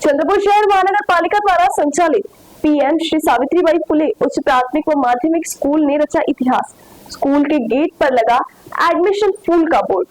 चंद्रपुर शहर महानगर पालिका द्वारा संचालित पीएम श्री सावित्रीबाई फुले उच्च प्राथमिक व माध्यमिक स्कूल ने रचा इतिहास। स्कूल के गेट पर लगा एडमिशन फूल का बोर्ड।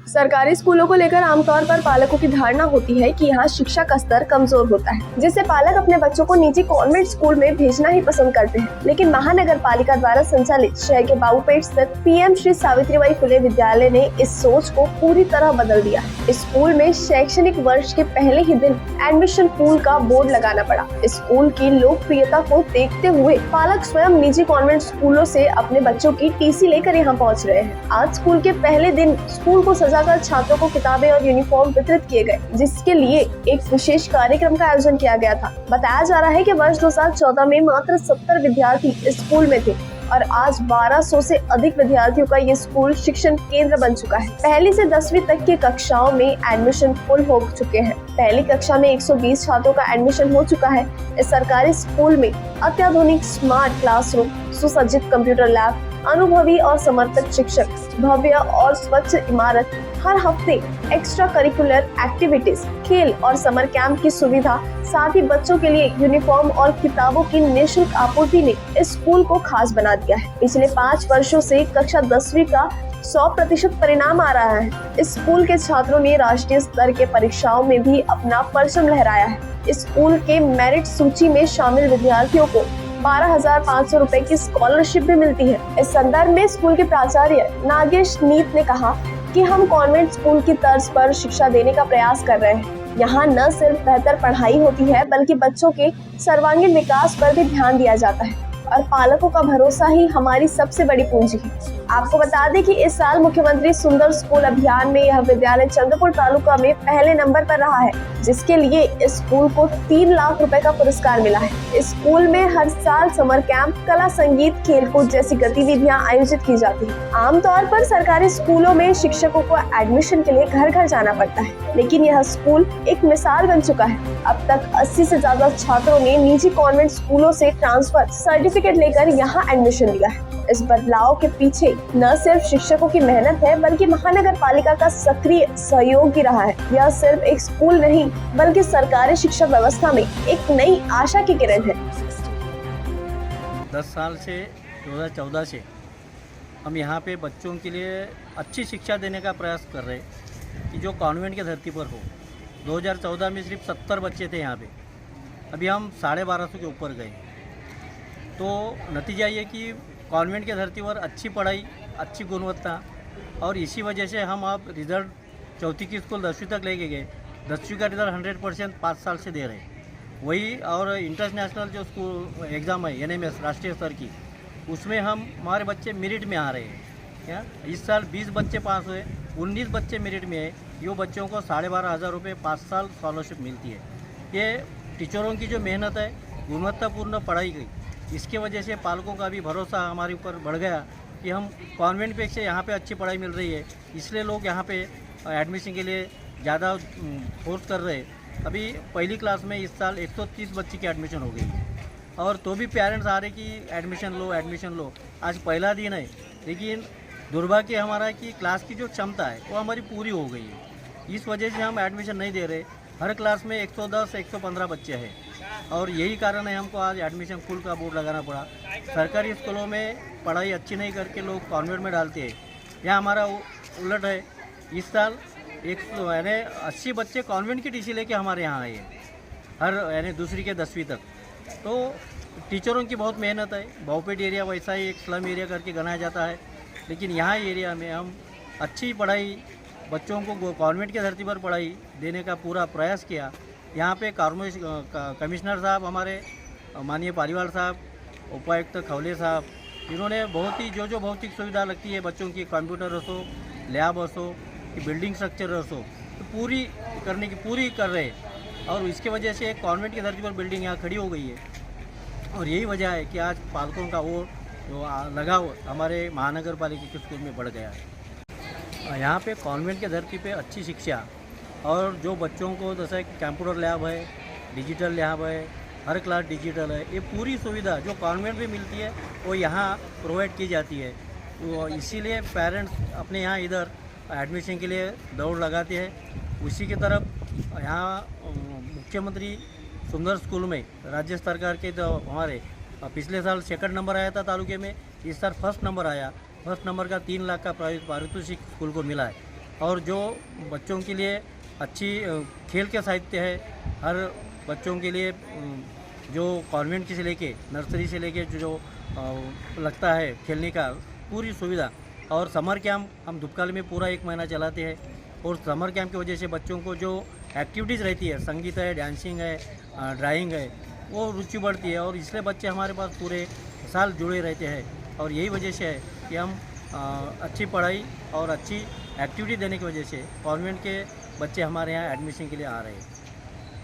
सरकारी स्कूलों को लेकर आमतौर पर पालकों की धारणा होती है कि यहाँ शिक्षा का स्तर कमजोर होता है, जिससे पालक अपने बच्चों को निजी कॉन्वेंट स्कूल में भेजना ही पसंद करते हैं। लेकिन महानगर पालिका द्वारा संचालित शहर के बाबूपेट स्थित पीएम श्री सावित्रीबाई फुले विद्यालय ने इस सोच को पूरी तरह बदल दिया। इस स्कूल में शैक्षणिक वर्ष के पहले ही दिन एडमिशन फूल का बोर्ड लगाना पड़ा। इस स्कूल की लोकप्रियता को देखते हुए पालक स्वयं निजी कॉन्वेंट स्कूलों से अपने बच्चों की टीसी लेकर यहाँ पहुँच रहे हैं। आज स्कूल के पहले दिन स्कूल को सजाकर छात्रों को किताबें और यूनिफॉर्म वितरित किए गए, जिसके लिए एक विशेष कार्यक्रम का आयोजन किया गया था। बताया जा रहा है कि वर्ष 2014 में मात्र 70 विद्यार्थी इस स्कूल में थे और आज 1200 से अधिक विद्यार्थियों का ये स्कूल शिक्षण केंद्र बन चुका है। पहली से 10वीं तक की कक्षाओं में एडमिशन फुल हो चुके हैं। पहली कक्षा में 120 छात्रों का एडमिशन हो चुका है। इस सरकारी स्कूल में अत्याधुनिक स्मार्ट क्लासरूम, सुसज्जित कंप्यूटर लैब, अनुभवी और समर्पित शिक्षक, भव्य और स्वच्छ इमारत, हर हफ्ते एक्स्ट्रा करिकुलर एक्टिविटीज, खेल और समर कैंप की सुविधा, साथ ही बच्चों के लिए यूनिफॉर्म और किताबों की निःशुल्क आपूर्ति ने इस स्कूल को खास बना दिया है। पिछले 5 वर्षों से कक्षा 10वीं का 100% परिणाम आ रहा है। इस स्कूल के छात्रों ने राष्ट्रीय स्तर के परीक्षाओं में भी अपना परचम लहराया है। इस स्कूल के मेरिट सूची में शामिल विद्यार्थियों को 12,500 रुपए की स्कॉलरशिप भी मिलती है। इस संदर्भ में स्कूल के प्राचार्य नागेश नीत ने कहा कि हम कॉन्वेंट स्कूल की तर्ज पर शिक्षा देने का प्रयास कर रहे हैं। यहाँ न सिर्फ बेहतर पढ़ाई होती है, बल्कि बच्चों के सर्वांगीण विकास पर भी ध्यान दिया जाता है और पालकों का भरोसा ही हमारी सबसे बड़ी पूंजी है। आपको बता दें कि इस साल मुख्यमंत्री सुंदर स्कूल अभियान में यह विद्यालय चंद्रपुर तालुका में पहले नंबर पर रहा है, जिसके लिए इस स्कूल को 3 लाख रुपए का पुरस्कार मिला है। इस स्कूल में हर साल समर कैंप, कला, संगीत, खेलकूद जैसी गतिविधियां आयोजित की जाती हैं। आमतौर पर सरकारी स्कूलों में शिक्षकों को एडमिशन के लिए घर घर जाना पड़ता है, लेकिन यह स्कूल एक मिसाल बन चुका है। अब तक 80 से ज्यादा छात्रों ने निजी कॉन्वेंट स्कूलों से ट्रांसफर सर्टिफिकेट लेकर यहाँ एडमिशन लिया है। इस बदलाव के पीछे न सिर्फ शिक्षकों की मेहनत है, बल्कि महानगर पालिका का सक्रिय सहयोग भी रहा है। यह सिर्फ एक स्कूल नहीं, बल्कि सरकारी शिक्षा व्यवस्था में एक नई आशा की किरण है। 10 साल से 2014 से हम यहाँ पे बच्चों के लिए अच्छी शिक्षा देने का प्रयास कर रहे हैं कि जो कॉन्वेंट की धरती पर हो। 2014 में सिर्फ 70 बच्चे थे यहाँ पे, अभी हम 1250 के ऊपर गए। तो नतीजा ये कि कॉन्वेंट की धरती पर अच्छी पढ़ाई, अच्छी गुणवत्ता, और इसी वजह से हम अब रिज़ल्ट चौथी की स्कूल 10वीं तक लेके गए। 10वीं का रिज़ल्ट 100% 5 साल से दे रहे हैं। वही और इंटरनेशनल जो स्कूल एग्ज़ाम है NMS राष्ट्रीय स्तर की, उसमें हमारे बच्चे मेरिट में आ रहे हैं। क्या इस साल 20 बच्चे पास हुए, 19 बच्चे मेरिट में है। यो बच्चों को 12,500 रुपये 5 साल स्कॉलरशिप मिलती है। ये टीचरों की जो मेहनत है, गुणवत्तापूर्ण पढ़ाई गई, इसके वजह से पालकों का भी भरोसा हमारे ऊपर बढ़ गया कि हम कॉन्वेंट पे से यहाँ पे अच्छी पढ़ाई मिल रही है, इसलिए लोग यहाँ पे एडमिशन के लिए ज़्यादा फोर्स कर रहे हैं। अभी पहली क्लास में इस साल 130 बच्चे की एडमिशन हो गई, और तो भी पेरेंट्स आ रहे कि एडमिशन लो। आज पहला दिन है, लेकिन दुर्भाग्य हमारा है कि क्लास की जो क्षमता है वो हमारी पूरी हो गई है। इस वजह से हम एडमिशन नहीं दे रहे। हर क्लास में 110 115 बच्चे हैं, और यही कारण है हमको आज एडमिशन फुल का बोर्ड लगाना पड़ा। सरकारी स्कूलों में पढ़ाई अच्छी नहीं करके लोग कॉन्वेंट में डालते हैं। यहाँ हमारा उलट है। इस साल 80 बच्चे कॉन्वेंट की टीसी लेके हमारे यहाँ आए हैं, हर दूसरी के 10वीं तक। तो टीचरों की बहुत मेहनत है। बाबूपेट एरिया वैसा ही एक स्लम एरिया करके गनाया जाता है, लेकिन यहाँ एरिया में हम अच्छी पढ़ाई, बच्चों को कॉन्वेंट की धरती पर पढ़ाई देने का पूरा प्रयास किया। यहाँ पे कमिश्नर साहब हमारे माननीय पालीवाल साहब, उपायुक्त खवले साहब, इन्होंने बहुत ही जो भौतिक सुविधा लगती है बच्चों की, कंप्यूटर असो, लैब असो, बिल्डिंग स्ट्रक्चर असो, तो पूरी कर रहे हैं। और इसके वजह से एक कॉन्वेंट की धरती पर बिल्डिंग यहाँ खड़ी हो गई है। और यही वजह है कि आज पालकों का वो जो लगाव हमारे महानगर पालिका के स्कूल में बढ़ गया है। यहाँ पे कॉन्वेंट की धरती पे अच्छी शिक्षा, और जो बच्चों को जैसे कंप्यूटर लैब है, डिजिटल लैब है, हर क्लास डिजिटल है, ये पूरी सुविधा जो कॉन्वेंट में मिलती है वो यहाँ प्रोवाइड की जाती है। तो इसीलिए पेरेंट्स अपने यहाँ इधर एडमिशन के लिए दौड़ लगाते हैं। उसी की तरफ यहाँ मुख्यमंत्री सुंदर स्कूल में राज्य सरकार के तो हमारे पिछले साल सेकंड नंबर आया था तालुके में, इस साल फर्स्ट नंबर आया। फर्स्ट नंबर का 3 लाख का पारितोषिक स्कूल को मिला है। और जो बच्चों के लिए अच्छी खेल के साहित्य है, हर बच्चों के लिए जो कॉन्वेंट से लेके नर्सरी से लेके जो लगता है खेलने का पूरी सुविधा। और समर कैंप हम धूपकाली में पूरा 1 महीना चलाते हैं, और समर कैंप की वजह से बच्चों को जो एक्टिविटीज़ रहती है, संगीत है, डांसिंग है, ड्राइंग है, वो रुचि बढ़ती है। और इसलिए बच्चे हमारे पास पूरे साल जुड़े रहते हैं। और यही वजह से है कि हम अच्छी पढ़ाई और अच्छी एक्टिविटी देने की वजह से कॉन्वेंट के बच्चे हमारे यहाँ एडमिशन के लिए आ रहे हैं।